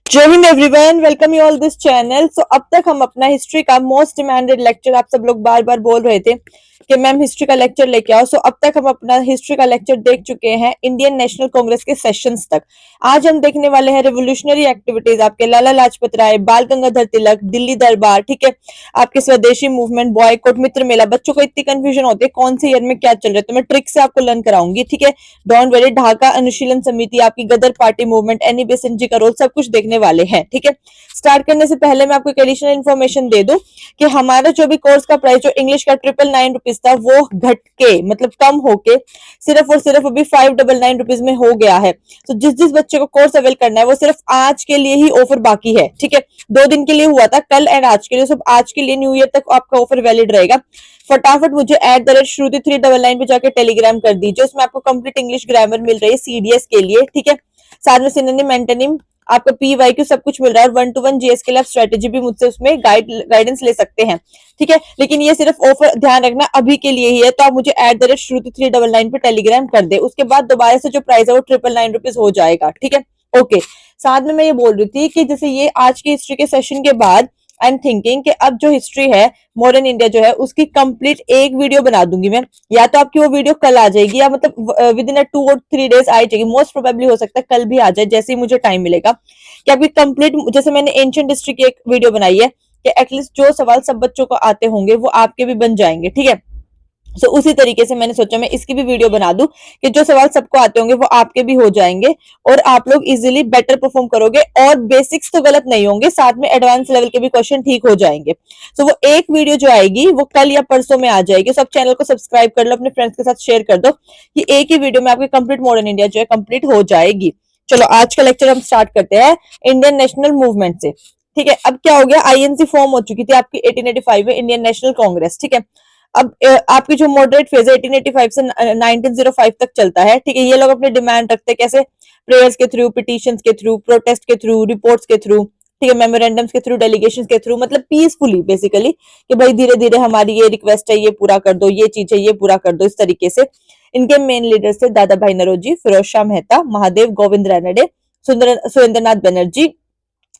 जय हिंद everyone, welcome you all this channel. सो अब तक हम अपना हिस्ट्री का मोस्ट डिमांडेड लेक्चर, आप सब लोग बार बार बोल रहे थे कि मैम हिस्ट्री का लेक्चर लेके आओ। सो अब तक हम अपना हिस्ट्री का लेक्चर देख चुके हैं इंडियन नेशनल कांग्रेस के सेशंस तक। आज हम देखने वाले हैं रेवोल्यूशनरी एक्टिविटीज, आपके लाला लाजपत राय, बाल गंगाधर तिलक, दिल्ली दरबार, ठीक है, आपके स्वदेशी मूवमेंट, बॉयकॉट, मित्र मेला। बच्चों को इतनी कंफ्यूजन होती है कौन से ईयर में क्या चल रहा है, तो मैं ट्रिक से आपको लर्न कराऊंगी, ठीक है। डोंट वरी, ढाका अनुशीलन समिति, आपकी गदर पार्टी मूवमेंट, एनी बेसेंट जी का रोल, सब कुछ देखने वाले हैं, ठीक है। स्टार्ट करने से पहले मैं आपको एक एडिशनल इन्फॉर्मेशन दे दूं कि हमारा जो भी कोर्स का प्राइस जो इंग्लिश का 999 रुपीज था वो घट के मतलब कम होके सिर्फ और सिर्फ अभी 599 रुपीज में हो गया है। तो जिस जिस बच्चे को कोर्स अवेल करना है वो सिर्फ आज के लिए ही ऑफर बाकी है, ठीक है। 2 दिन के लिए हुआ था, कल एंड आज के लिए, सब आज के लिए, न्यू ईयर तक आपका ऑफर वैलिड रहेगा। फटाफट मुझे @श्रुति399 पे जाकर टेलीग्राम कर दीजिए, उसमें आपको कंप्लीट इंग्लिश ग्रामर मिल रही है सीडीएस के लिए, ठीक है। साथ में सिनोनिम, एंटोनिम, आपका पीवाईक्यू सब कुछ मिल रहा है, और 1-to-1 जीएस के लिए आप स्ट्रेटेजी भी मुझसे उसमें गाइडेंस ले सकते हैं, ठीक है। लेकिन ये सिर्फ ऑफर ध्यान रखना अभी के लिए ही है, तो आप मुझे @श्रुति399 पे टेलीग्राम कर दे, उसके बाद दोबारा से जो प्राइस है वो 999 रुपीज हो जाएगा, ठीक है। ओके, साथ में मैं ये बोल रही थी कि जैसे ये आज की हिस्ट्री के सेशन के बाद आई एम थिंकिंग कि अब जो हिस्ट्री है मॉडर्न इंडिया जो है उसकी कंप्लीट एक वीडियो बना दूंगी मैं, या तो आपकी वो वीडियो कल आ जाएगी या मतलब विद इन 2 और 3 डेज आ जाएगी, मोस्ट प्रोबेबली हो सकता है कल भी आ जाए जैसे ही मुझे टाइम मिलेगा, कि आपकी कंप्लीट, जैसे मैंने एंशिएंट हिस्ट्री की एक वीडियो बनाई है कि एटलीस्ट जो सवाल सब बच्चों को आते होंगे वो आपके भी बन जाएंगे, ठीक है। सो उसी तरीके से मैंने सोचा मैं इसकी भी वीडियो बना दूं कि जो सवाल सबको आते होंगे वो आपके भी हो जाएंगे और आप लोग इजीली बेटर परफॉर्म करोगे, और बेसिक्स तो गलत नहीं होंगे, साथ में एडवांस लेवल के भी क्वेश्चन ठीक हो जाएंगे। सो वो एक वीडियो जो आएगी वो कल या परसों में आ जाएगी। सब चैनल को सब्सक्राइब कर लो, अपने फ्रेंड्स के साथ शेयर कर दो कि एक ही वीडियो में आपकी कंप्लीट मॉडर्न इंडिया जो है कंप्लीट हो जाएगी। चलो आज का लेक्चर हम स्टार्ट करते हैं इंडियन नेशनल मूवमेंट से, ठीक है। अब क्या हो गया, आईएनसी फॉर्म हो चुकी थी आपकी 1885 में, इंडियन नेशनल कांग्रेस, ठीक है। अब आपकी जो मॉडरेट फेज है 1885 से 1905 तक चलता है, ठीक है। ये लोग अपने डिमांड रखते हैं कैसे, प्रेयर्स के थ्रू, पिटीशंस के थ्रू, प्रोटेस्ट के थ्रू, रिपोर्ट्स के थ्रू, ठीक है, मेमोरेंडम्स के थ्रू, डेलीगेशंस के थ्रू, मतलब पीसफुली बेसिकली कि भाई धीरे धीरे हमारी ये रिक्वेस्ट है ये पूरा कर दो, ये चीज है ये पूरा कर दो, इस तरीके से। इनके मेन लीडर्स थे दादा भाई नौरोजी, फिरोज शाह मेहता, महादेव गोविंद रानडे, सुरेंद्रनाथ बनर्जी,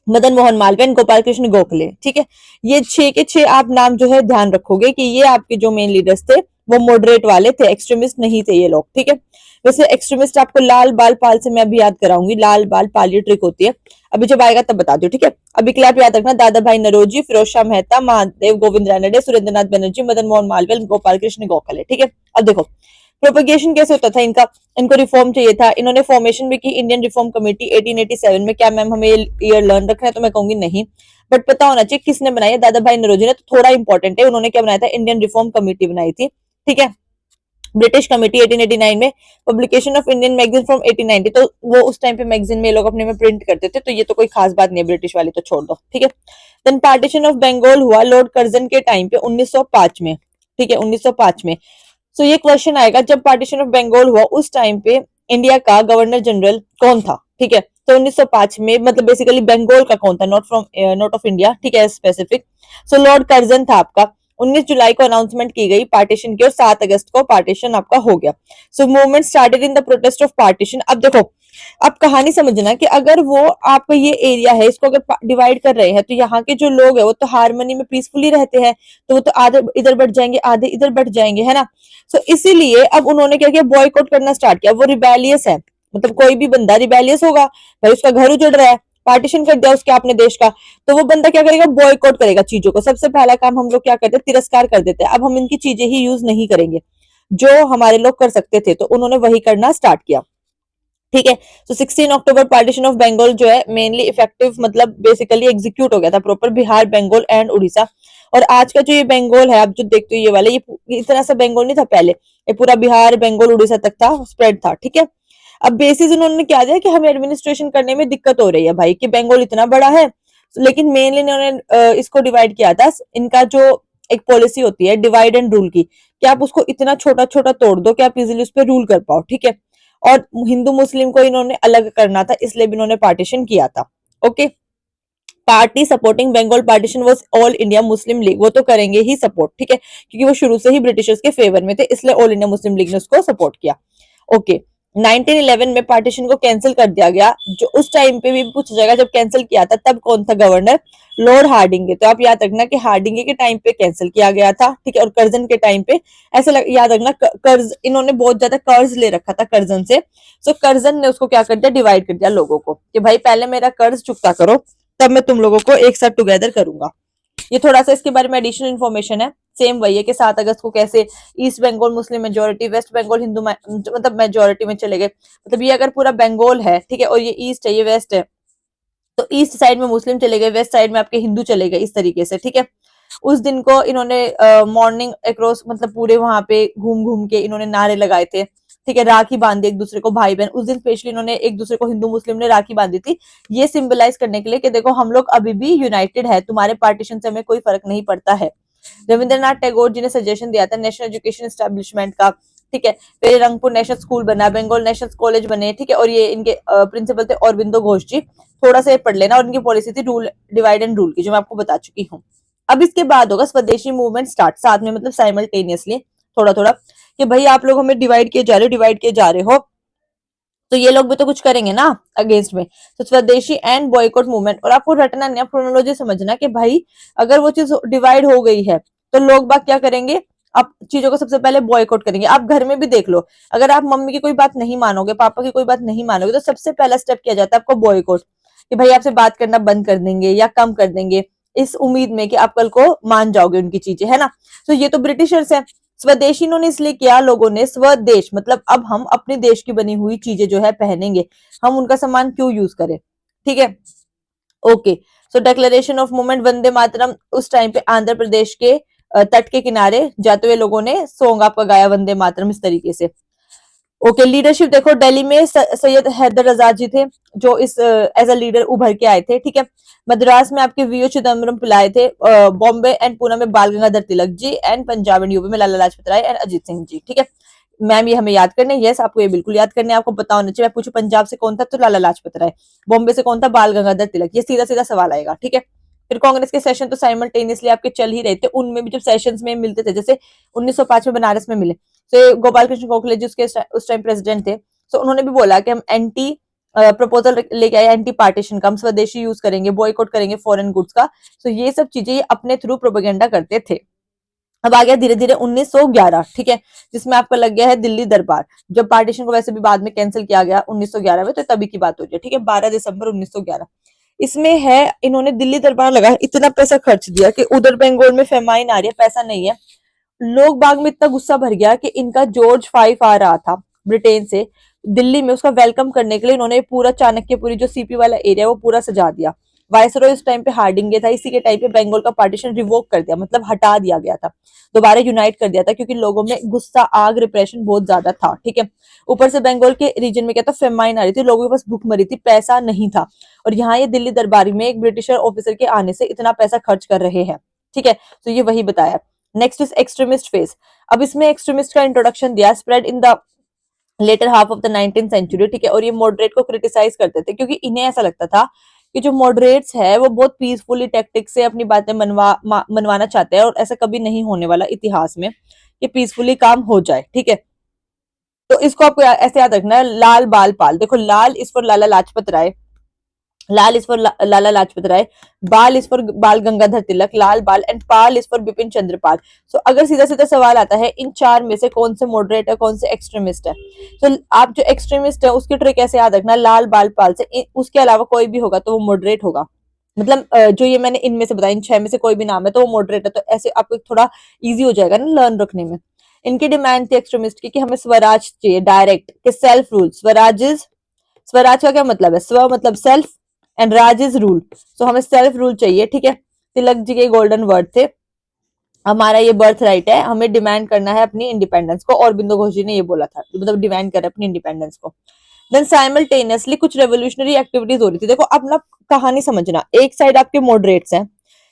मदन मोहन मालवीय, गोपाल कृष्ण गोखले, ठीक है। ये 6 के 6 आप नाम जो है ध्यान रखोगे कि ये आपके जो मेन लीडर्स थे वो मॉडरेट वाले थे, एक्सट्रीमिस्ट नहीं थे ये लोग, ठीक है। वैसे एक्सट्रीमिस्ट आपको लाल बाल पाल से मैं अभी याद कराऊंगी, लाल बाल पाल ये ट्रिक होती है, अभी जब आएगा तब बता दो, ठीक है। अभी के लिए आप याद रखना, दादा भाई नौरोजी, फिरोज शाह मेहता, महादेव गोविंद रानडे, सुरेंद्रनाथ बनर्जी, मदन मोहन मालवीय, गोपाल कृष्ण गोखले, ठीक है। अब देखो प्रोपगेशन कैसे होता था इनका, इनको रिफॉर्म चाहिए था, इन्होंने फॉर्मेशन भी की इंडियन रिफॉर्म कमेटी 1887 में। क्या मैम हमें ईयर लर्न रखना है, तो मैं कहूंगी नहीं, बट पता होना चाहिए किसने बनाई है, दादा भाई नौरोजी ने, तो थोड़ा इंपॉर्टेंट है। उन्होंने क्या बनाया था, इंडियन रिफॉर्म कमेटी बनाई थी, ठीक है। ब्रिटिश कमेटी 1889 में, publication of Indian magazine from 1890, तो वो उस टाइम पे मैगजीन में लोग अपने में प्रिंट करते थे, तो ये तो कोई खास बात नहीं है, ब्रिटिश वाली तो छोड़ दो, ठीक है। देन पार्टीशन ऑफ बंगाल हुआ लॉर्ड कर्जन के टाइम पे 1905 में, ठीक है, 1905 में। सो ये क्वेश्चन आएगा, जब पार्टीशन ऑफ बंगाल हुआ उस टाइम पे इंडिया का गवर्नर जनरल कौन था, ठीक है। तो 1905 में मतलब बेसिकली बंगाल का कौन था, नॉट ऑफ इंडिया, ठीक है, स्पेसिफिक। सो लॉर्ड कर्जन था आपका। 19 जुलाई को अनाउंसमेंट की गई पार्टीशन की और 7 अगस्त को पार्टीशन आपका हो गया। So movement started in the protest of partition. अब देखो, अब कहानी समझना कि अगर वो आपका ये एरिया है, इसको अगर डिवाइड कर रहे हैं, तो यहाँ के जो लोग है वो तो हारमोनी में पीसफुली रहते हैं, तो वो तो आधे इधर बढ़ जाएंगे आधे इधर बढ़ जाएंगे, है ना। सो इसीलिए अब उन्होंने क्या किया, बॉयकॉट करना स्टार्ट किया। वो रिबेलियस है, मतलब कोई भी बंदा रिबेलियस होगा, भाई उसका घर उजड़ रहा है, पार्टीशन कर दिया उसके अपने देश का, तो वो बंदा क्या करेगा, बॉयकॉट करेगा चीजों को। सबसे पहला काम हम लोग क्या करते हैं, तिरस्कार कर देते हैं, अब हम इनकी चीजें ही यूज नहीं करेंगे, जो हमारे लोग कर सकते थे, तो उन्होंने वही करना स्टार्ट किया, ठीक है। तो 16 अक्टूबर पार्टीशन ऑफ बंगाल जो है मेनली इफेक्टिव मतलब बेसिकली एग्जीक्यूट हो गया था प्रॉपर, बिहार, बंगाल एंड उड़ीसा। और आज का जो ये बंगाल है आप जो देखते हो ये वाला, ये इतना सा बंगाल नहीं था पहले, ये पूरा बिहार, बंगाल, उड़ीसा तक था, स्प्रेड था, ठीक है। अब बेसिस उन्होंने क्या दिया कि हमें एडमिनिस्ट्रेशन करने में दिक्कत हो रही है भाई, कि बंगाल इतना बड़ा है, लेकिन मेनली इन्होंने इसको डिवाइड किया था। इनका जो एक पॉलिसी होती है डिवाइड एंड रूल की, कि आप उसको इतना छोटा छोटा तोड़ दो कि आप इजिली उस पर रूल कर पाओ, ठीक है। और हिंदू मुस्लिम को इन्होंने अलग करना था, इसलिए भी इन्होंने पार्टीशन किया था, okay. Party supporting Bengal partition was all India Muslim League, वो तो करेंगे ही सपोर्ट, ठीक है, क्योंकि वो शुरू से ही ब्रिटिशर्स के फेवर में थे, इसलिए ऑल इंडिया मुस्लिम लीग ने उसको सपोर्ट किया, ओके। 1911 में पार्टीशन को कैंसिल कर दिया गया, जो उस टाइम पे भी पूछा जाएगा जब कैंसिल किया था तब कौन था गवर्नर, लॉर्ड हार्डिंगे। तो आप याद रखना कि हार्डिंगे के टाइम पे कैंसिल किया गया था, ठीक है। और कर्जन के टाइम पे ऐसे याद रखना, कर्ज इन्होंने बहुत ज्यादा कर्ज ले रखा था कर्जन से, सो कर्जन ने उसको क्या कर दिया, डिवाइड कर दिया लोगों को कि भाई पहले मेरा कर्ज चुकता करो तब मैं तुम लोगों को एक साथ टुगेदर करूंगा। ये थोड़ा सा इसके बारे में एडिशनल इन्फॉर्मेशन है। सेम वही है कि 7 अगस्त को कैसे east Bengal Muslim majority, west Bengal Hindu मतलब मेजोरिटी में चले गए। मतलब ये अगर पूरा बंगाल है, ठीक है, और ये ईस्ट है ये वेस्ट है, तो ईस्ट साइड में मुस्लिम चले गए, वेस्ट साइड में आपके हिंदू चले गए, इस तरीके से, ठीक है। उस दिन को इन्होंने मॉर्निंग अक्रॉस मतलब पूरे वहां पे घूम घूम के इन्होंने नारे लगाए थे, ठीक है, राखी बांधी एक दूसरे को, भाई बहन। उस दिन स्पेशली इन्होंने एक दूसरे को, हिंदू मुस्लिम ने राखी बांधी थी, ये सिंबलाइज करने के लिए कि देखो हम लोग अभी भी यूनाइटेड है, तुम्हारे पार्टीशन से हमें कोई फर्क नहीं पड़ता है। रविंद्रनाथ टैगोर जी ने सजेशन दिया था नेशनल एजुकेशन एस्टेब्लिशमेंट का, ठीक है। फिर रंगपुर नेशनल स्कूल बना, बंगाल नेशनल कॉलेज बने, ठीक है। और ये इनके प्रिंसिपल थे अरविंदो घोष जी। थोड़ा सा पढ़ लेना। और इनकी पॉलिसी थी रूल डिवाइड एंड रूल की, जो मैं आपको बता चुकी हूँ। अब इसके बाद होगा स्वदेशी मूवमेंट स्टार्ट, साथ में मतलब साइमल्टेनियसली थोड़ा थोड़ा, कि भाई आप लोग हमें डिवाइड किए जा रहे हो, तो ये लोग भी तो कुछ करेंगे ना अगेंस्ट में। तो स्वदेशी एंड बॉयकॉट मूवमेंट। और आपको रटना नहीं, प्रोनोलॉजी समझना कि भाई अगर वो चीज डिवाइड हो गई है तो लोग बाग क्या करेंगे, आप चीजों को सबसे पहले बॉयकॉट करेंगे। आप घर में भी देख लो, अगर आप मम्मी की कोई बात नहीं मानोगे, पापा की कोई बात नहीं मानोगे, तो सबसे पहला स्टेप किया जाता है आपको बॉयकॉट, कि भाई आपसे बात करना बंद कर देंगे या कम कर देंगे, इस उम्मीद में कि आप कल को मान जाओगे उनकी चीजें, है ना। तो ये तो ब्रिटिशर्स है। स्वदेशी इन्होंने इसलिए किया, लोगों ने स्वदेश मतलब अब हम अपने देश की बनी हुई चीजें जो है पहनेंगे, हम उनका सामान क्यों यूज करें, ठीक है। Okay, so declaration of movement Vande Mataram, उस टाइम पे आंध्र प्रदेश के तट के किनारे जाते हुए लोगों ने सॉन्ग आपका गाया वंदे मातरम, इस तरीके से। ओके, लीडरशिप देखो, दिल्ली में सैयद हैदर रजा जी थे, जो इस एज अ लीडर उभर के आए थे, ठीक है। मद्रास में आपके वीओ चिदम्बरम पिलाए थे, बॉम्बे एंड पुणे में बाल Gangadhar Tilak ji, and Punjab and UP में लाला लाजपत राय एंड अजीत सिंह जी, ठीक है। मैम ये हमें याद करने, यस आपको ये बिल्कुल याद करने, आपको पता होना चाहिए। मैं पूछू पंजाब से कौन था तो लाला लाजपत राय, बॉम्बे से कौन था बाल गंगाधर तिलक, ये सीधा सीधा सवाल आएगा, ठीक है। फिर कांग्रेस के सेशन तो साइमल्टेनियसली आपके चल ही रहे थे, उनमें भी जब सेशंस में मिलते थे, जैसे 1905 में बनारस में मिले, तो गोपाल कृष्ण गोखले जी उसके उस टाइम प्रेसिडेंट थे, तो उन्होंने भी बोला कि हम एंटी प्रपोजल लेके आए एंटी पार्टीशन का, हम स्वदेशी यूज करेंगे, बॉयकॉट करेंगे फॉरेन गुड्स का। तो ये सब चीजें ये अपने थ्रू प्रोपेगेंडा करते थे। अब आ गया धीरे धीरे 1911, ठीक है, जिसमें आपका लग गया है दिल्ली दरबार। जब पार्टीशन को वैसे भी बाद में कैंसिल किया गया 1911 में, तो तभी की बात हो रही है, ठीक है, 12 दिसंबर 1911। इसमें है इन्होंने दिल्ली दरबार लगाया, इतना पैसा खर्च दिया कि उधर बंगाल में फेमाइन आ रही है, पैसा नहीं है। लोग बाग में इतना गुस्सा भर गया कि इनका जॉर्ज फाइव आ रहा था ब्रिटेन से दिल्ली में, उसका वेलकम करने के लिए इन्होंने पूरा चाणक्यपुरी जो सीपी वाला एरिया वो पूरा सजा दिया। वायसरॉय इस टाइम पे हार्डिंगे था, इसी के टाइम पे बंगाल का पार्टीशन रिवोक कर दिया, मतलब हटा दिया गया था, दोबारा यूनाइट कर दिया था, क्योंकि लोगों में गुस्सा आग रिप्रेशन बहुत ज्यादा था, ठीक है। ऊपर से बंगाल के रीजन में क्या था, फेमाइन आ रही थी, लोगों के पास भूखमरी थी, पैसा नहीं था, और यहाँ ये दिल्ली दरबारी में एक ब्रिटिशर ऑफिसर के आने से इतना पैसा खर्च कर रहे हैं, ठीक है। तो ये वही बताया। Next is extremist phase. अब इसमें एक्सट्रीमिस्ट का इंट्रोडक्शन दिया, spread in the later half of the 19th century, ठीक है। और ये मॉडरेट को क्रिटिसाइज करते थे, क्योंकि इन्हें ऐसा लगता था कि जो मॉडरेट्स है वो बहुत पीसफुली टेक्टिक से अपनी बातें मनवाना चाहते हैं, और ऐसा कभी नहीं होने वाला इतिहास में कि पीसफुली काम हो जाए, ठीक है। तो इसको आपको ऐसे याद रखना है, लाल बाल पाल। देखो, Lal is for Lala Lajpat Rai, Lal is for Lala Lajpat Rai, Bal is for Bal Gangadhar Tilak, Lal Bal, and Pal is for Bipin Chandra Pal. So अगर सीधा सीधा सवाल आता है इन चार में से कौन से मॉडरेट है, कौन से एक्सट्रीमिस्ट है, तो आप जो एक्सट्रीमिस्ट है उसकी ट्रिक ऐसे याद रखना, लाल बाल पाल से, उसके अलावा कोई भी होगा तो वो मॉडरेट होगा। मतलब जो ये मैंने इनमें से बताया, इन 6 में से कोई भी नाम है तो वो मॉडरेट है, तो ऐसे आपको थोड़ा इजी हो जाएगा ना लर्न रखने में। इनकी डिमांड थी एक्सट्रीमिस्ट की कि हमें स्वराज चाहिए डायरेक्ट, कि सेल्फ रूल। स्वराज का क्या मतलब है, स्व मतलब self, and Raj is rule, तो हमें सेल्फ रूल चाहिए, ठीक है। तिलक जी के गोल्डन वर्ड थे, हमारा ये बर्थ राइट है, हमें डिमांड करना है अपनी इंडिपेंडेंस को, और बिंदु घोष जी ने ये बोला था, मतलब डिमांड कर अपनी इंडिपेंडेंस को। देन साइमल्टेनियसली कुछ रेवोल्यूशनरी एक्टिविटीज हो रही थी। देखो अपना कहानी समझना, एक साइड आपके मॉडरेट्स हैं,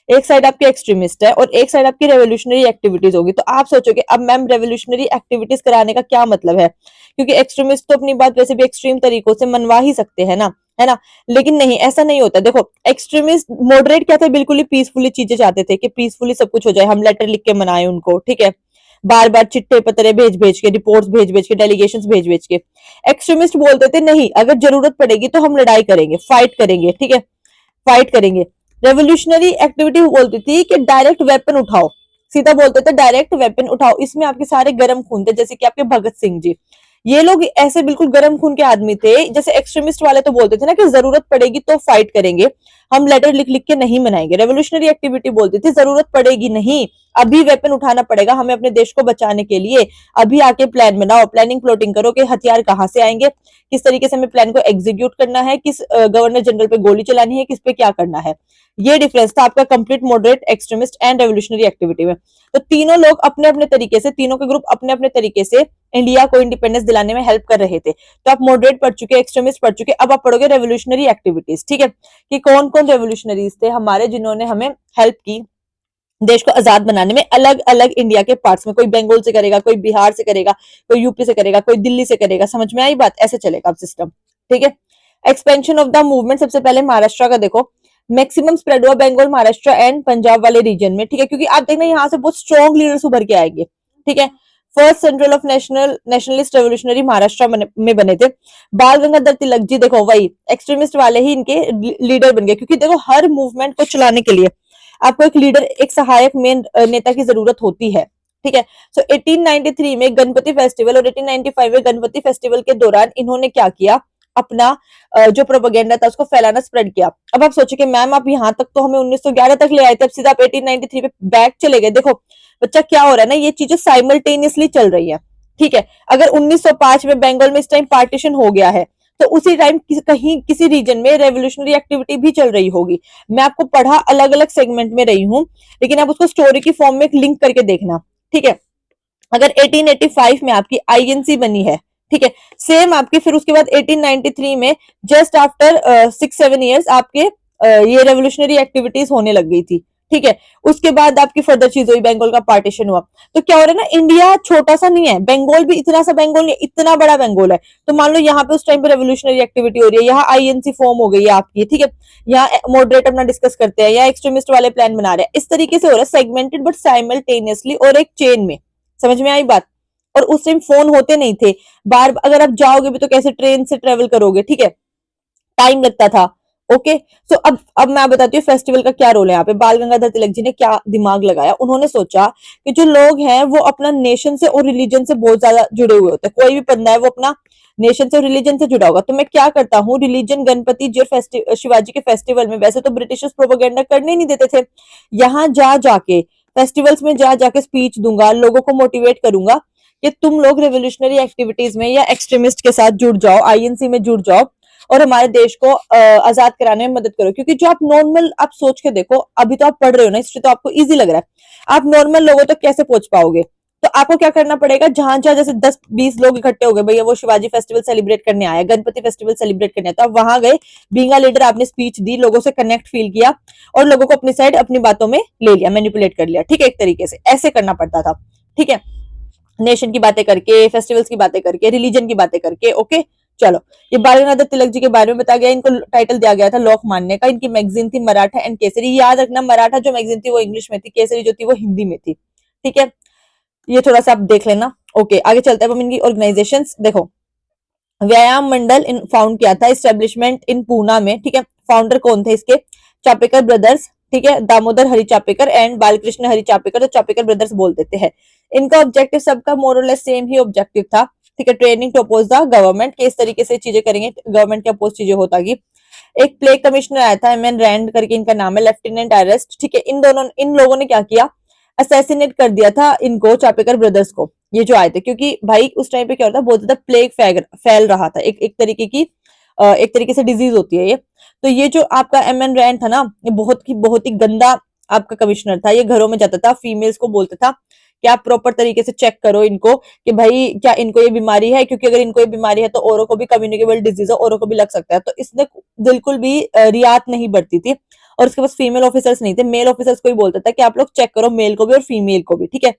एक साइड आपके एक्सट्रीमिस्ट है, और एक साइड आपकी रेवोल्यूशनरी एक्टिविटीज होगी। तो आप सोचोगे अब मैम रेवोल्यूशनरी एक्टिविटीज कराने का क्या मतलब है, क्योंकि एक्सट्रीमिस्ट तो अपनी बात वैसे भी एक्सट्रीम तरीकों से मनवा ही सकते हैं ना, है ना। लेकिन नहीं, ऐसा नहीं होता। देखो एक्सट्रीमिस्ट, मॉडरेट क्या थे, बिल्कुल ही पीसफुली चीजें चाहते थे कि पीसफुली सब कुछ हो जाए, हम लेटर लिख के मनाए उनको, ठीक है। बार बार चिट्ठे पत्र भेज भेज के, रिपोर्ट्स भेज भेज के, डेलीगेशंस भेज भेज के। एक्सट्रीमिस्ट बोलते थे नहीं, अगर जरूरत पड़ेगी तो हम लड़ाई करेंगे, फाइट करेंगे, ठीक है, फाइट करेंगे। रेवोल्यूशनरी एक्टिविटी बोलती थी कि डायरेक्ट वेपन उठाओ, सीधा बोलते थे डायरेक्ट वेपन उठाओ। इसमें आपके सारे गर्म खून थे, जैसे कि आपके भगत सिंह जी, ये लोग ऐसे बिल्कुल गर्म खून के आदमी थे। जैसे एक्सट्रीमिस्ट वाले तो बोलते थे ना कि जरूरत पड़ेगी तो फाइट करेंगे, हम लेटर लिख लिख के नहीं मनाएंगे। रेवोल्यूशनरी एक्टिविटी बोलती थी जरूरत पड़ेगी नहीं, अभी वेपन उठाना पड़ेगा हमें अपने देश को बचाने के लिए, अभी आके प्लान बनाओ, प्लानिंग प्लॉटिंग करो कि हथियार कहाँ से आएंगे, किस तरीके से हमें प्लान को एग्जीक्यूट करना है, किस गवर्नर जनरल पे गोली चलानी है, किस पे क्या करना है। ये डिफरेंस था आपका complete moderate, extremist and revolutionary activity में। तो तीनों लोग अपने अपने तरीके से, तीनों के ग्रुप अपने अपने तरीके से इंडिया को इंडिपेंडेंस दिलाने में हेल्प कर रहे थे। तो आप मॉडरेट पढ़ चुके, एक्सट्रीमिस्ट पढ़ चुके, अब आप पढ़ोगे रेवोल्यूशनरी एक्टिविटीज, ठीक है, कि कौन कौन रेवोल्यूशनरीज थे हमारे जिन्होंने हमें हेल्प की देश को आजाद बनाने में, अलग अलग इंडिया के पार्ट्स में। कोई बंगाल से करेगा, कोई बिहार से करेगा, कोई यूपी से करेगा, कोई दिल्ली से करेगा। समझ में आई बात? ऐसे चलेगा अब सिस्टम, ठीक है। एक्सपेंशन ऑफ द मूवमेंट, सबसे पहले महाराष्ट्र का देखो, मैक्सिमम स्प्रेड हुआ बंगाल, महाराष्ट्र एंड पंजाब वाले रीजन में, ठीक है, क्योंकि आप देखना यहाँ से बहुत स्ट्रॉन्ग लीडर्स उभर के आएंगे, ठीक है। First central of nationalist revolutionary Maharashtra में बने थे। बाल गंगाधर तिलक जी, देखो वही एक्सट्रीमिस्ट वाले ही इनके लीडर बन गए, क्योंकि देखो हर मूवमेंट को चलाने के लिए आपको एक लीडर, एक सहायक मेन नेता की जरूरत होती है, ठीक है। सो 1893 में गणपति फेस्टिवल और 1895 में गणपति फेस्टिवल के दौरान इन्होंने क्या किया, अपना जो प्रोपेगेंडा था उसको फैलाना, स्प्रेड किया। अब आप सोचे कि मैम आप यहाँ तक तो हमें 1911 तक ले आए थे, अब सीधा आप 1893 पे बैक चले गए। देखो बच्चा क्या हो रहा है ना, ये चीजें साइमल्टेनियसली चल रही है, ठीक है। अगर 1905 में बंगाल में इस टाइम पार्टीशन हो गया है, तो उसी टाइम कहीं किसी रीजन में रेवोल्यूशनरी एक्टिविटी भी चल रही होगी। मैं आपको पढ़ा अलग अलग सेगमेंट में रही हूँ, लेकिन आप उसको स्टोरी की फॉर्म में एक लिंक करके देखना, ठीक है। अगर 1885 में आपकी आईएनसी बनी है, ठीक है, सेम आपकी फिर उसके बाद 1893 में जस्ट आफ्टर 6-7 ईयर्स आपके ये रेवोल्यूशनरी एक्टिविटीज होने लग गई थी, ठीक है। उसके बाद आपकी फर्दर चीज हुई, बंगाल का पार्टीशन हुआ। तो क्या हो रहा है ना, इंडिया छोटा सा नहीं है, बंगाल भी इतना सा बंगाल नहीं, इतना बड़ा बंगाल है। तो मान लो यहाँ पे उस टाइम पे रेवोल्यूशनरी एक्टिविटी हो रही है, यहाँ आईएनसी फॉर्म हो गई है आपकी, ठीक है, यहाँ मॉडरेट अपना डिस्कस करते हैं, या एक्सट्रीमिस्ट वाले प्लान बना रहे हैं। इस तरीके से हो रहा है, सेगमेंटेड बट साइमल्टेनियसली और एक चेन में। समझ में आई बात? और उस टाइम फोन होते नहीं थे, बार अगर आप जाओगे भी तो कैसे ट्रेन से ट्रेवल करोगे, ठीक है, टाइम लगता था। ओके, सो अब मैं बताती हूँ फेस्टिवल का क्या रोल है यहाँ पे। बाल गंगाधर तिलक जी ने क्या दिमाग लगाया, उन्होंने सोचा कि जो लोग हैं वो अपना नेशन से और रिलीजन से बहुत ज्यादा जुड़े हुए होते हैं। कोई भी बंदा है वो अपना नेशन से और रिलीजन से जुड़ा होगा। तो मैं क्या करता हूँ, रिलीजन गणपति जी और शिवाजी के फेस्टिवल में, वैसे तो ब्रिटिशर्स प्रोपेगेंडा करने नहीं देते थे, यहाँ जा जाके फेस्टिवल्स में जा जाके स्पीच दूंगा, लोगों को मोटिवेट करूंगा कि तुम लोग रेवोल्यूशनरी एक्टिविटीज में या एक्सट्रीमिस्ट के साथ जुड़ जाओ, आईएनसी में जुड़ जाओ और हमारे देश को आजाद कराने में मदद करो। क्योंकि जो आप नॉर्मल, आप सोच के देखो, अभी तो आप पढ़ रहे हो ना हिस्ट्री, तो आपको इजी लग रहा है, आप नॉर्मल लोगों तक कैसे पहुंच पाओगे। तो आपको क्या करना पड़ेगा, जहां जहां जैसे 10-20 लोग इकट्ठे हो गए, भैया वो शिवाजी फेस्टिवल सेलिब्रेट करने आया, गणपति फेस्टिवल सेलिब्रेट करने आया, तो आप वहां गए, बींगा लीडर, आपने स्पीच दी, लोगों से कनेक्ट फील किया और लोगों को अपनी साइड, अपनी बातों में ले लिया, मैनिपुलेट कर लिया, ठीक है। एक तरीके से ऐसे करना पड़ता था, ठीक है, नेशन की बातें करके, फेस्टिवल्स की बातें करके, रिलीजन की बातें करके। ओके, चलो, ये बाल गंगाधर तिलक जी के बारे में बताया गया, इनको टाइटल दिया गया था लोकमान्य का। इनकी मैगजीन थी मराठा एंड केसरी। याद रखना, मराठा जो मैगजीन थी वो इंग्लिश में थी, केसरी जो थी वो हिंदी में थी, ठीक है, ये थोड़ा सा आप देख लेना। ओके, आगे चलते हैं हम इनकी ऑर्गेनाइजेशन। देखो, व्यायाम मंडल फाउंड किया था, एस्टेब्लिशमेंट इन पूना में, ठीक है। फाउंडर कौन थे इसके, चापेकर ब्रदर्स, ठीक है, दामोदर हरि चापेकर एंड बालकृष्ण हरि चापेकर, तो चापेकर ब्रदर्स बोल देते हैं। इनका ऑब्जेक्टिव सबका मोर और लेस सेम ही ऑब्जेक्टिव था, ठीक है, training to oppose the government, के इस तरीके से चीजें करेंगे, गवर्नमेंट के अपोज चीजें होता की। एक प्लेग कमिश्नर आया था, एम एन रैंड करके इनका नाम है, लेफ्टिनेंट अरेस्ट, ठीक है। इन लोगों ने क्या किया, असैसिनेट कर दिया था इनको, चापेकर ब्रदर्स को, ये जो आए थे। क्योंकि भाई उस टाइम पे क्या होता है, बहुत ज्यादा प्लेग फैल रहा था, एक तरीके की एक तरीके से डिजीज होती है ये। तो ये जो आपका एम एन रैंड था ना, ये बहुत ही गंदा आपका कमिश्नर था। ये घरों में जाता था, फीमेल्स को बोलता था कि आप प्रॉपर तरीके से चेक करो इनको कि भाई क्या इनको ये बीमारी है, क्योंकि अगर इनको ये बीमारी है तो औरों को भी कम्युनिकेबल डिजीज है, औरों को भी लग सकता है। तो इसने बिल्कुल भी रियायत नहीं बरती थी। और उसके पास फीमेल ऑफिसर्स नहीं थे, मेल ऑफिसर्स को ही बोलता था कि आप लोग चेक करो, मेल को भी और फीमेल को भी, ठीक है।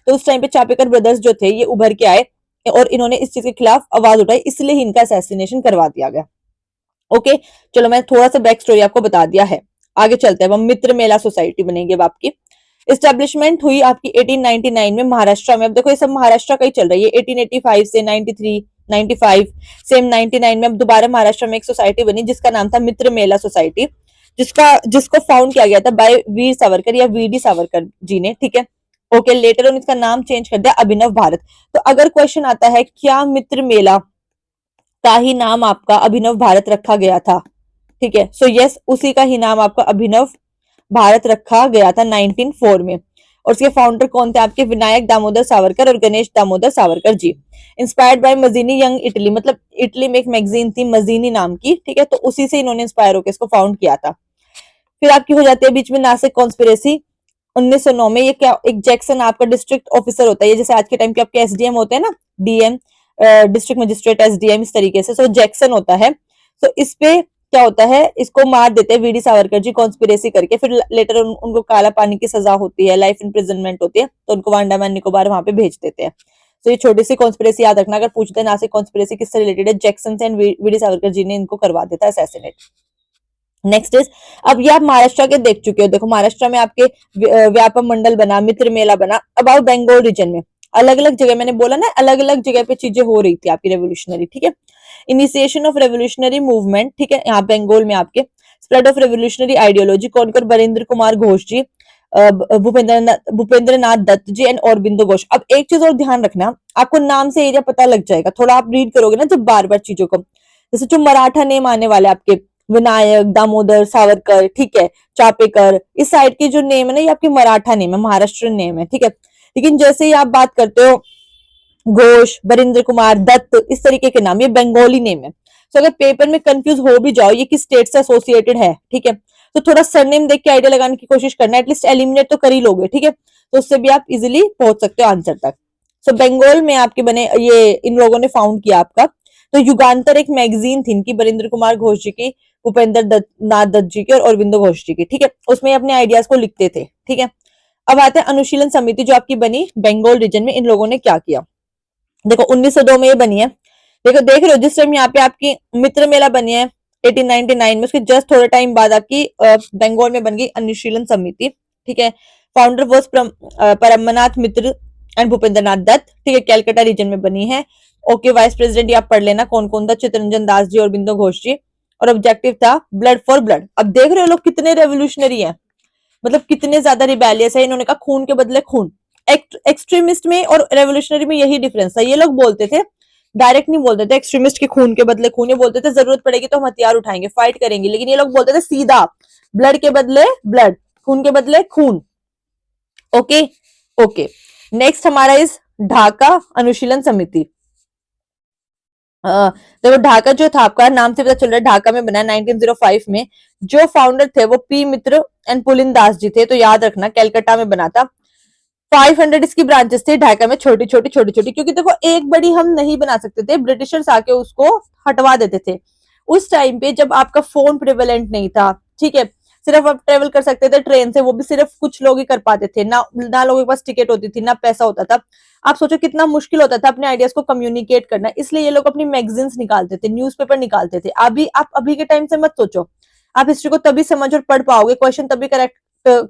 तो उस टाइम पे चापेकर ब्रदर्स जो थे ये उभर के आए और इन्होंने इस चीज के खिलाफ आवाज उठाई, इसलिए ही इनका असैसिनेशन करवा दिया गया। ओके, चलो मैं थोड़ा सा बैक स्टोरी आपको बता दिया है। आगे चलते हैं, अब मित्र मेला सोसाइटी बनेगी अब आपकी। एस्टेब्लिशमेंट हुई आपकी 1899 में महाराष्ट्र में। अब देखो ये सब महाराष्ट्र का ही चल रही है। 1885 से 93, 95, सेम 99 में अब दोबारा महाराष्ट्र में एक सोसाइटी बनी जिसका नाम था मित्र मेला सोसाइटी, जिसको फाउंड किया गया था बाय वीर सावरकर या वीडी सावरकर जी ने, ठीक है। ओके, लेटर ऑन इसका नाम चेंज कर दिया अभिनव भारत। तो अगर क्वेश्चन आता है क्या मित्र मेला का ही नाम आपका अभिनव भारत रखा गया था, ठीक है, सो यस, उसी का ही नाम आपका अभिनव भारत रखा गया था 1904 में। और उसके फाउंडर कौन थे आपके? विनायक दामोदर सावरकर और Ganesh Damodar Savarkar ji. Inspired by Mazzini young Italy, मतलब इटली में एक मैगजीन थी मजीनी नाम की, ठीक है, तो उसी से इन्होंने इंस्पायर होकर इसको फाउंड किया था। फिर आपकी हो जाती है बीच में नासिक कॉन्स्पिरेसी 1909 में। ये क्या, एक जैक्सन आपका डिस्ट्रिक्ट ऑफिसर होता है, ये जैसे आज के टाइम के आपके एसडीएम होते हैं ना, डीएम, डिस्ट्रिक्ट मजिस्ट्रेट, एसडीएम, इस तरीके से। सो जैक्सन होता है। तो इस पे क्या होता है, इसको मार देते हैं वीडी सावरकर जी कॉन्स्पिरेसी करके। फिर लेटर उनको काला पानी की सजा होती है, लाइफ इम्प्रिजनमेंट होती है, तो उनको अंडमान निकोबार वहां पे भेज देते हैं। तो ये छोटी सी कॉन्स्पिरेसी याद रखना, अगर पूछते हैं नासिक कॉन्स्पिरेसी किससे रिलेटेड है, जैक्सन से एंड वीडी सावरकर जी ने इनको करवा देता है असैसिनेट। नेक्स्ट इज, अब ये आप महाराष्ट्र के देख चुके हो। देखो महाराष्ट्र में आपके व्यापम मंडल बना, मित्र मेला बना। अबाउट बंगाल रीजन में अलग अलग जगह, मैंने बोला ना अलग अलग जगह पे चीजें हो रही थी आपकी रेवोल्यूशनरी, ठीक है। इनिशिएशन ऑफ रेवोल्यूशनरी मूवमेंट, ठीक है, यहाँ बंगाल में आपके स्प्रेड ऑफ रेवोल्यूशनरी आइडियोलॉजी कौन कर? बरिंद्र कुमार घोष जी, भूपेंद्र नाथ दत्त जी एंड औरबिंदो घोष। अब एक चीज और ध्यान रखना, आपको नाम से एरिया पता लग जाएगा, थोड़ा आप रीड करोगे ना जब बार बार चीजों को, जैसे जो मराठा नेम आने वाले आपके विनायक दामोदर सावरकर, ठीक है, चापेकर, इस साइड के जो नेम है ना ये आपके मराठा नेम है, महाराष्ट्र नेम है, ठीक है। लेकिन जैसे ही आप बात करते हो घोष, बरिंद्र कुमार, दत्त, इस तरीके के नाम, ये बंगाली नेम है। तो अगर पेपर में कंफ्यूज हो भी जाओ ये किस स्टेट से एसोसिएटेड है, ठीक है, तो थोड़ा सरनेम देख के आइडिया लगाने की कोशिश करना, एटलीस्ट एलिमिनेट तो कर ही लोगे, ठीक है, तो उससे भी आप इजिली पहुंच सकते हो आंसर तक। सो बंगाल में आपके बने ये इन लोगों ने फाउंड किया आपका। तो युगांतर एक मैगजीन थी इनकी, बरिंद्र कुमार घोष जी की, भूपेंद्र नाथ दत्त जी की और अरविंदो घोष जी की, ठीक है, उसमें अपने आइडियाज को लिखते थे, ठीक है। अब आते हैं अनुशीलन समिति जो आपकी बनी बंगाल रीजन में, इन लोगों ने क्या किया। देखो 1902 में ये बनी है। देखो देख रहे हो जिस टाइम यहाँ पे आपकी मित्र मेला बनी है 1899 में, उसके जस्ट थोड़े टाइम बाद आपकी बंगाल में बन गई अनुशीलन समिति, ठीक है। Founder was Parmanath Mitra and Bhupendra Nath Dutt, ठीक है, कैलकाटा रीजन में बनी है। ओके, वाइस प्रेसिडेंट आप पढ़ लेना कौन कौन था, चित्तरंजन दास जी और बिंदु घोष जी। और ऑब्जेक्टिव था ब्लड फॉर ब्लड। अब देख रहे हो लोग कितने रेवोल्यूशनरी है, मतलब कितने ज्यादा रिबेलियस है। इन्होंने कहा खून के बदले खून। एक्सट्रीमिस्ट में और रेवोल्यूशनरी में यही डिफरेंस था। ये लोग बोलते थे, डायरेक्ट नहीं बोलते थे एक्सट्रीमिस्ट के खून के बदले खून, ये बोलते थे जरूरत पड़ेगी तो हम हथियार उठाएंगे, फाइट करेंगे, लेकिन ये लोग बोलते थे सीधा ब्लड के बदले ब्लड, खून के बदले खून। ओके ओके, नेक्स्ट हमारा इस ढाका अनुशीलन समिति। देखो ढाका जो था आपका नाम से पता चल रहा है ढाका में बना 1905 में। जो फाउंडर थे वो P Mitra and pooling Das ji थे, तो याद रखना कैलकाटा में बना था। 500 इसकी ब्रांचेस थी ढाका में, छोटी छोटी छोटी छोटी, क्योंकि देखो एक बड़ी हम नहीं बना सकते थे, ब्रिटिशर्स आके उसको हटवा देते थे। उस टाइम पे जब आपका फोन प्रिवेलेंट नहीं था, ठीक है, सिर्फ आप ट्रेवल कर सकते थे ट्रेन से, वो भी सिर्फ कुछ लोग ही कर पाते थे, ना लोगों के पास टिकट होती थी, ना पैसा होता था। आप सोचो कितना मुश्किल होता था अपने आइडियाज को कम्युनिकेट करना, इसलिए ये लोग अपनी मैगजीन्स निकालते थे, न्यूज़पेपर निकालते थे। अभी आप अभी के टाइम से मत सोचो, आप हिस्ट्री को तभी समझ और पढ़ पाओगे, क्वेश्चन तभी करेक्ट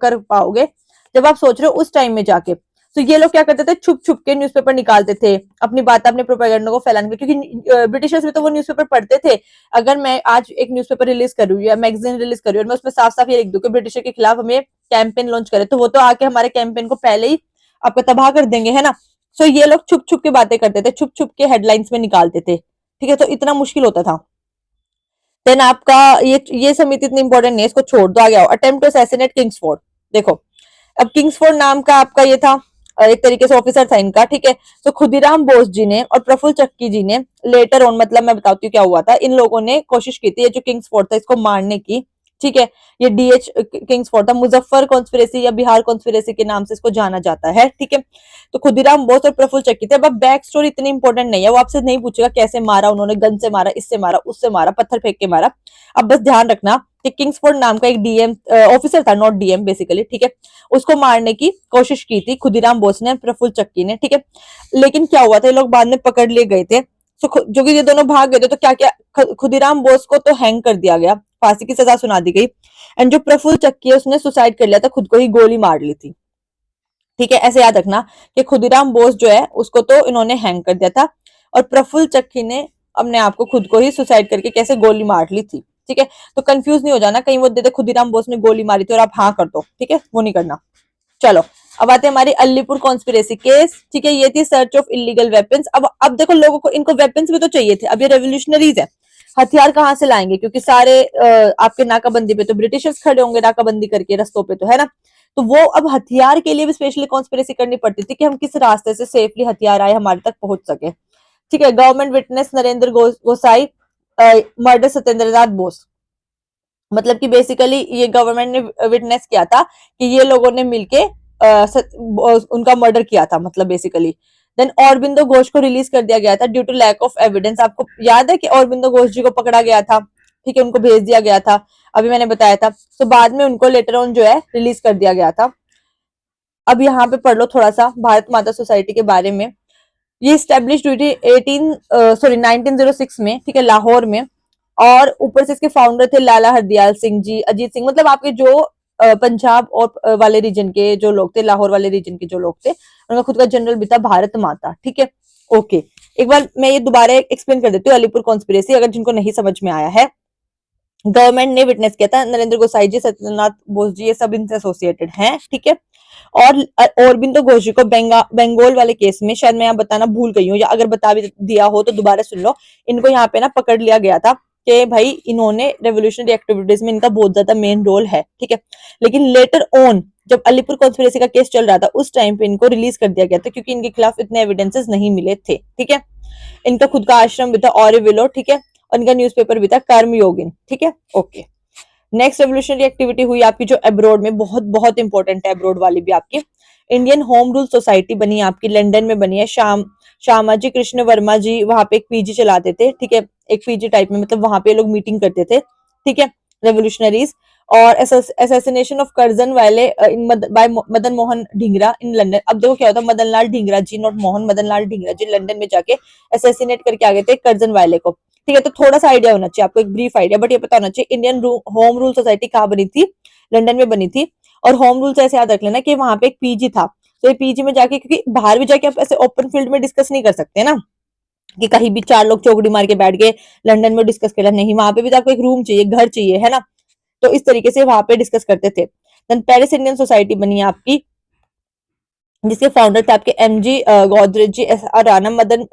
कर पाओगे जब आप सोच रहे हो उस टाइम में जाके। तो ये लोग क्या करते थे, छुप छुप के न्यूज़पेपर निकालते थे अपनी बात, अपने प्रोपेगेंडा को फैलाने के, क्योंकि ब्रिटिशर्स भी तो वो न्यूज़पेपर पढ़ते थे। अगर मैं आज एक न्यूज़पेपर रिलीज कर रही हूँ या मैगजीन रिलीज कर रही हूँ और मैं उसमें साफ साफ ये लिख दूं कि ब्रिटिशर के खिलाफ हमें कैंपेन लॉन्च करे, तो वो तो आके हमारे कैंपेन को पहले ही आपको तबाह कर देंगे, है ना। सो ये लोग छुप छुप के बातें करते थे, छुप छुप के हेडलाइंस में निकालते थे, ठीक है, तो इतना मुश्किल होता था। देन आपका ये समिति इतनी इंपॉर्टेंट नहीं है, इसको छोड़ दो। आ गया अटेम्प्ट टू असैसिनेट किंग्सफोर्ड। देखो अब किंग्सफोर्ड नाम का आपका ये था, एक तरीके से ऑफिसर था इनका, ठीक है। तो खुदीराम बोस जी ने और प्रफुल्ल चक्की जी ने लेटर ऑन, मतलब मैं बताती हूँ क्या हुआ था, इन लोगों ने कोशिश की थी ये जो किंग्सफोर्ड था इसको मारने की, ठीक है। ये डीएच किंग्सफोर्ड था, मुजफ्फर कॉन्स्पिरेसी या बिहार कॉन्स्पिरेसी के नाम से इसको जाना जाता है, ठीक है। तो खुदीराम बोस और प्रफुल्ल चक्की थे। अब बैक स्टोरी इतनी इंपॉर्टेंट नहीं है, वो आपसे नहीं पूछेगा कैसे मारा उन्होंने, गन से मारा, इससे मारा, उससे मारा, पत्थर फेंक के मारा। अब बस ध्यान रखना कि किंग्सफोर्ड नाम का एक डीएम ऑफिसर था, नॉट डीएम बेसिकली, ठीक है, उसको मारने की कोशिश की थी खुदीराम बोस ने, प्रफुल्ल चक्की ने, ठीक है। लेकिन क्या हुआ था, ये लोग बाद में पकड़ लिए गए थे। जो कि ये दोनों भाग गए थे, तो क्या क्या, खुदीराम बोस को तो हैंग कर दिया गया, फांसी की सजा सुना दी गई। एंड जो प्रफुल्ल चक्की है उसने सुसाइड कर लिया था, खुद को ही गोली मार ली थी। ठीक है, ऐसे याद रखना कि खुदीराम बोस जो है उसको तो इन्होंने हैंग कर दिया था, और प्रफुल्ल चक्की ने अपने आप को खुद को ही सुसाइड करके कैसे गोली मार ली थी। ठीक है, तो कंफ्यूज नहीं हो जाना, कहीं वो दे खुदीराम बोस ने गोली मारी थी और आप हाँ कर दो। ठीक है, वो नहीं करना। चलो, अब आते हैं हमारी अलीपुर कॉन्स्पिरेसी केस। ठीक है, ये थी सर्च ऑफ इलीगल वेपन्स। अब देखो, लोगों को इनको वेपन्स भी तो चाहिए थे, अब ये रेवोल्यूशनरीज है, हथियार कहाँ से लाएंगे, क्योंकि सारे आपके नाकाबंदी पे तो ब्रिटिशर्स खड़े होंगे नाकाबंदी करके रस्तों पे, तो है ना। तो वो अब हथियार के लिए भी स्पेशली कॉन्स्पिरेसी करनी पड़ती थी कि हम किस रास्ते से सेफली हथियार आए हमारे तक पहुंच सके। ठीक है, गवर्नमेंट विटनेस नरेंद्र गोसाई मर्डर सत्येंद्र नाथ बोस। मतलब कि बेसिकली ये गवर्नमेंट ने विटनेस किया था कि ये लोगों ने मिलके उनका मर्डर किया था, मतलब बेसिकली। देन औरबिंदो घोष को रिलीज कर दिया गया था due to lack of evidence. आपको याद है कि औरबिंदो घोष जी को पकड़ा गया था, ठीक है, उनको भेज दिया गया था, अभी मैंने बताया था। तो बाद में उनको लेटर ऑन जो है रिलीज कर दिया गया था। अब यहाँ पे पढ़ लो थोड़ा सा भारत माता सोसाइटी के बारे में। ये स्टेब्लिश हुई थी 1906 में, ठीक है, लाहौर में। और ऊपर से इसके फाउंडर थे लाला हरदयाल सिंह जी, अजीत सिंह, मतलब आपके जो पंजाब और वाले रीजन के जो लोग थे, लाहौर वाले रीजन के जो लोग थे, उनका खुद का जनरल भी था भारत माता। ठीक है, ओके। एक बार मैं ये दोबारा एक्सप्लेन कर देती हूँ अलीपुर कॉन्स्पिरेसी, अगर जिनको नहीं समझ में आया है। गवर्नमेंट ने विटनेस किया था, नरेंद्र गोसाई जी, सत्यनाथ बोस जी, ये सब इनसे एसोसिएटेड हैं। ठीक है, और औरबिंदो घोष जी को बंगाल वाले केस में, शायद मैं यहाँ बताना भूल गई हूँ, या अगर बता भी दिया हो तो दोबारा सुन लो, इनको यहाँ पे ना पकड़ लिया गया था कि भाई इन्होंने रेवोल्यूशनरी एक्टिविटीज में इनका बहुत ज्यादा मेन रोल है। ठीक है, लेकिन लेटर ऑन जब अलीपुर कॉन्स्पिरेसी का केस चल रहा था उस टाइम पे इनको रिलीज कर दिया गया था, क्योंकि इनके खिलाफ इतने एविडेंसेस नहीं मिले थे। ठीक है, इनका खुद का आश्रम भी था ऑरोविलो, ठीक है, और इनका न्यूज़पेपर भी था कर्मयोगिन। ठीक है, ओके। नेक्स्ट रेवोल्यूशनरी एक्टिविटी हुई आपकी जो अब्रोड में, बहुत बहुत इंपॉर्टेंट है अब्रोड वाली भी आपकी। इंडियन होम रूल सोसाइटी बनी आपकी, लंदन में बनी है। श्यामाजी कृष्ण वर्मा जी वहां पे एक पीजी चलाते थे। ठीक है, एक पीजी टाइप में, मतलब वहां पे लोग मीटिंग करते थे। ठीक है, रेवोल्यूशनरीज। और असैसिनेशन ऑफ कर्जन वाले by Madan Mohan Dhingra in London. अब देखो क्या होता है, मदन लाल ढींगरा जी, नॉट मोहन, मदन लाल ढींगरा जी लंदन में जाके असैसिनेट करके आ गए थे कर्जन वाले को। ठीक है, तो थोड़ा सा आइडिया होना चाहिए आपको, एक ब्रीफ आइडिया, बट ये पता होना चाहिए इंडियन होम रूल सोसाइटी कहाँ बनी थी, लंदन में बनी थी। और होम रूल से ऐसे याद रख लेना कि वहां पे एक पीजी था, तो ये पीजी में जाके, क्योंकि बाहर भी जाके आप ऐसे ओपन फील्ड में डिस्कस नहीं कर सकते ना, कि कहीं भी चार लोग चौकड़ी मार के बैठ गए लंदन में डिस्कस कर, नहीं, वहां पे भी तो आपको एक रूम चाहिए, घर चाहिए, है ना। तो इस तरीके से वहां पे डिस्कस करते थे। देन पेरिस इंडियन सोसाइटी बनी आपकी, जिसके फाउंडर थे आपके M G Godrej ji, S R Rana, मदन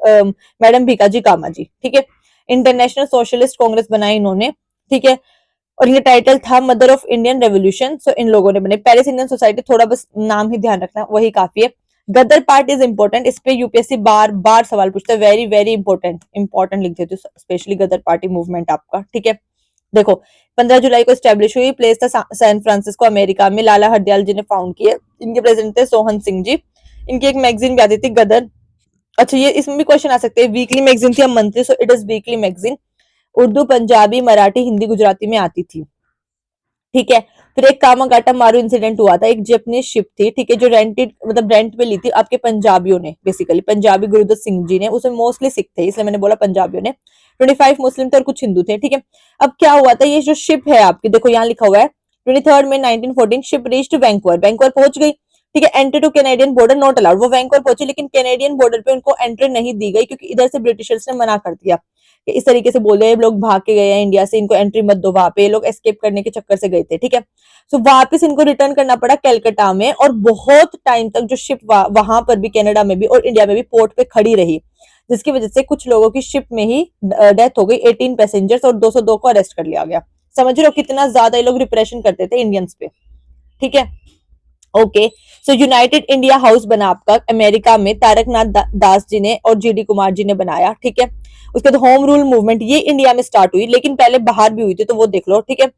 मैडम भीकाजी कामा जी। ठीक है, इंटरनेशनल सोशलिस्ट कांग्रेस बनाई इन्होंने। ठीक है, और इनका टाइटल था मदर ऑफ इंडियन रेवोल्यूशन। सो इन लोगों ने बने पेरिस इंडियन सोसाइटी, थोड़ा बस नाम ही ध्यान रखना, वही काफी है। गदर पार्ट इज इंपॉर्टेंट, इस पे यूपीएससी बार बार सवाल पूछता है, वेरी वेरी इंपॉर्टेंट, इंपॉर्टेंट लिख देते हो, स्पेशली गदर पार्टी मूवमेंट आपका। ठीक है, देखो 15 जुलाई को स्टैब्लिश हुई, प्लेस था सैन फ्रांसिस्को अमेरिका में, लाला हरदयाल जी ने फाउंड किए। इनके प्रेसिडेंट थे सोहन सिंह जी। इनकी एक मैगजीन भी आती थी गदर। अच्छा, ये इसमें भी क्वेश्चन आ सकते हैं, वीकली मैगजीन थी या monthly, so it is weekly magazine. Urdu, Punjabi, Marathi, Hindi, Gujarati में आती थी। ठीक है, फिर एक कामागाटा मारू इंसिडेंट हुआ था, एक जापानीज शिप थी, ठीक है, जो रेंटेड, मतलब रेंट पे ली थी आपके पंजाबियों ने, बेसिकली पंजाबी गुरुदत्त सिंह जी ने, उसमें मोस्टली सिख थे, इसलिए मैंने बोला पंजाबियों ने। 25 मुस्लिम थे और कुछ हिंदू थे। ठीक है, अब क्या हुआ था, ये जो शिप है आपकी, देखो यहाँ लिखा हुआ है 23 मई 1914 शिप रीच्ड वैंकूवर, वैंकूवर पहुंच गई। ठीक है, entry two Canadian border not allowed, वो वैंकूवर पहुंची लेकिन कैनेडियन बॉर्डर पे उनको एंट्री नहीं दी गई, क्योंकि इधर से ब्रिटिशर्स ने मना कर दिया कि इस तरीके से बोल रहे हैं लोग भाग के गए हैं इंडिया से, इनको एंट्री मत दो, वहां पे ये लोग एस्केप करने के चक्कर से गए थे। ठीक है, सो वापस इनको रिटर्न करना पड़ा कलकत्ता में, और बहुत टाइम तक जो शिप वहां पर भी, कनाडा में भी और इंडिया में भी पोर्ट पे खड़ी रही, जिसकी वजह से कुछ लोगों की शिप में ही डेथ हो गई, 18 पैसेंजर्स, और 202 को अरेस्ट कर लिया गया। समझ रहे हो कितना ज्यादा ये लोग रिप्रेशन करते थे इंडियंस पे। ठीक है, ओके। सो यूनाइटेड इंडिया हाउस बना आपका अमेरिका में, तारकनाथ दास जी ने और जीडी कुमार जी ने बनाया। ठीक है, उसके बाद होम रूल मूवमेंट, ये इंडिया में स्टार्ट हुई, लेकिन पहले बाहर भी हुई थी, तो वो देख लो। ठीक है,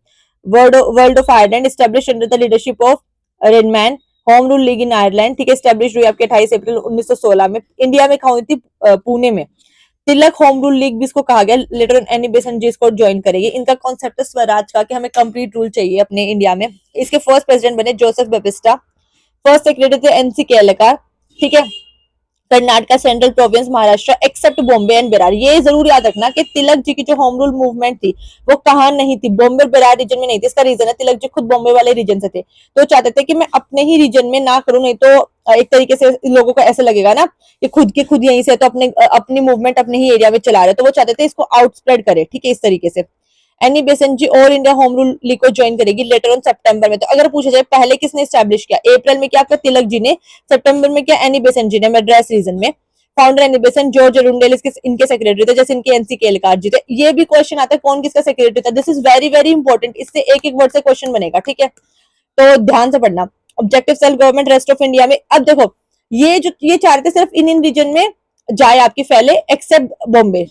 world of Ireland establish under the leadership of Redmayne. Home rule league in Ireland, ठीक है, स्टैब्लिश हुई आपके 28 अप्रैल 1916 में। इंडिया में हुई थी पुणे में। तिलक होम रूल लीग भी इसको कहा गया, लेटर ऑन एनी बेसेंट जी इसको ज्वाइन करेगी। इनका कॉन्सेप्ट है स्वराज का, कि हमें कंप्लीट रूल चाहिए अपने इंडिया में। इसके फर्स्ट प्रेसिडेंट बने जोसेफ बेबिस्टा, फर्स्ट सेक्रेटरी थे एनसी केलकर। ठीक है, Karnataka, central province, Maharashtra except Bombay and Berar. ये जरूर याद रखना कि तिलक जी की जो होम रूल मूवमेंट थी वो कहाँ नहीं थी, बॉम्बे और बिरार रीजन में नहीं थी। इसका रीजन है तिलक जी खुद बॉम्बे वाले रीजन से थे, तो चाहते थे कि मैं अपने ही रीजन में ना करूं, नहीं तो एक तरीके से लोगों को ऐसा लगेगा ना कि खुद के खुद यहीं से तो अपनी मूवमेंट अपने ही एरिया में चला रहे, तो वो चाहते थे इसको आउट स्प्रेड करे, ठीक है, इस तरीके से। एनी बेसेंट जी और इंडिया होम रूल लीग को ज्वाइन करेगी लेटर ऑन सितंबर में। तो अगर पूछा जाए पहले किसने स्टैब्लिश किया, अप्रैल में क्या किया तिलक जी ने, सितंबर में क्या एनी बेसेंट जी ने, मद्रास रीजन में। Founder Annie Besant, George Arundale इनके सेक्रेटरी थे, जैसे इनके एनसी केलकार जी थे। ये भी क्वेश्चन आता है कौन किसका सेक्रेटरी था, this is very very important, इससे एक एक वर्ड से क्वेश्चन बनेगा, ठीक है, तो ध्यान से पढ़ना। Objective self government rest of India में, अब देखो ये चाह रहे थे सिर्फ इन रीजन में जाए आपकी फैले एक्सेप्ट बॉम्बे,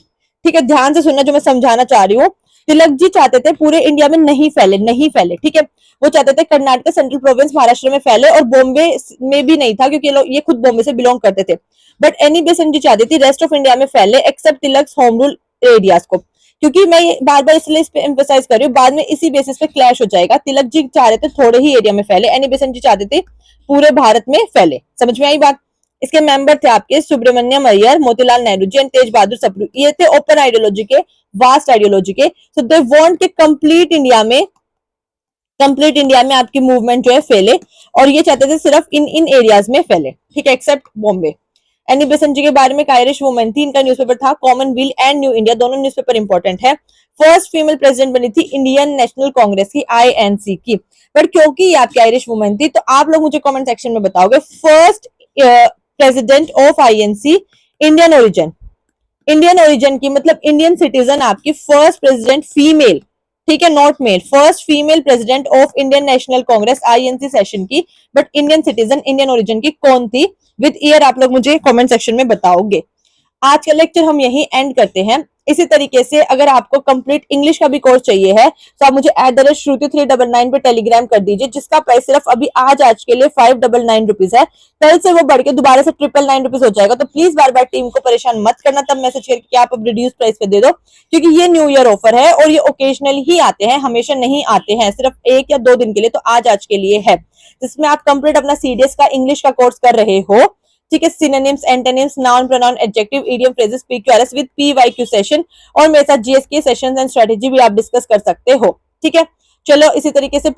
ठीक है, ध्यान से सुनना जो मैं समझाना चाह रही हूँ। तिलक जी चाहते थे पूरे इंडिया में नहीं फैले, नहीं फैले, ठीक है, वो चाहते थे कर्नाटक, सेंट्रल प्रोविंस, महाराष्ट्र में फैले, और बॉम्बे में भी नहीं था क्योंकि ये खुद बॉम्बे से बिलोंग करते थे। बट एनी बेसेंट जी चाहती थी रेस्ट ऑफ इंडिया में फैले एक्सेप्ट तिलक होम रूल एरियाज को, क्योंकि मैं बार बार इसलिए इस पे एम्फेसाइज कर रही हूँ, बाद में इसी बेसिस पे क्लैश हो जाएगा। तिलक जी चाह रहे थे थोड़े ही एरिया में फैले, एनी बेसेंट जी चाहते थे पूरे भारत में फैले, समझ में आई बात। इसके मेंबर थे आपके सुब्रमण्यम अय्यर, मोतीलाल नेहरू जी एंड तेज बहादुर सप्रू, ये थे ओपन आइडियोलॉजी के, वास्ट आइडियोलॉजी के। सो दे वांट के कंप्लीट इंडिया में आपकी मूवमेंट जो है फैले, और ये चाहते थे सिर्फ इन एरियाज में फैले, ठीक है, एक्सेप्ट बॉम्बे। एनी बेसेंट जी के बारे में, आयरिश वुमन थी, इनका न्यूज़पेपर था कॉमनवेल्थ एंड न्यू इंडिया, दोनों न्यूज़पेपर इंपॉर्टेंट है। फर्स्ट फीमेल प्रेसिडेंट बनी थी इंडियन नेशनल कांग्रेस की, आईएनसी की। बट क्योंकि ये आपकी आयरिश वुमन थी, तो आप लोग मुझे कमेंट सेक्शन में बताओगे first president of INC Indian origin की, मतलब इंडियन सिटीजन आपकी, फर्स्ट प्रेसिडेंट फीमेल, ठीक है, not male, first female president of Indian National Congress INC session की, but Indian citizen, Indian origin की कौन थी, विद ईयर आप लोग मुझे कमेंट सेक्शन में बताओगे। आज का लेक्चर हम यही एंड करते हैं। इसी तरीके से अगर आपको कंप्लीट इंग्लिश का भी कोर्स चाहिए है तो आप मुझे @Shruti399 पे टेलीग्राम कर दीजिए, जिसका प्राइस सिर्फ अभी आज के लिए 599 रुपीज है, कल से वो बढ़ के दोबारा से 999 रुपीज हो जाएगा। तो प्लीज बार बार टीम को परेशान मत करना, तब मैसेज करके आप अब रिड्यूस प्राइस पे दे दो, क्योंकि ये न्यू ईयर ऑफर है और ये ओकेजनली ही आते हैं, हमेशा नहीं आते हैं, सिर्फ 1 या 2 दिन के लिए। तो आज के लिए है, जिसमें आप कंप्लीट अपना सीडीएस का इंग्लिश का कोर्स कर रहे हो, ठीक है, synonyms, antonyms, noun, pronoun, adjective, idiom, phrases, PQRS with PYQ session, और मेरे साथ जीएस के सेशंस एंड स्ट्रेटेजी भी आप डिस्कस कर सकते हो, ठीक है। चलो इसी तरीके से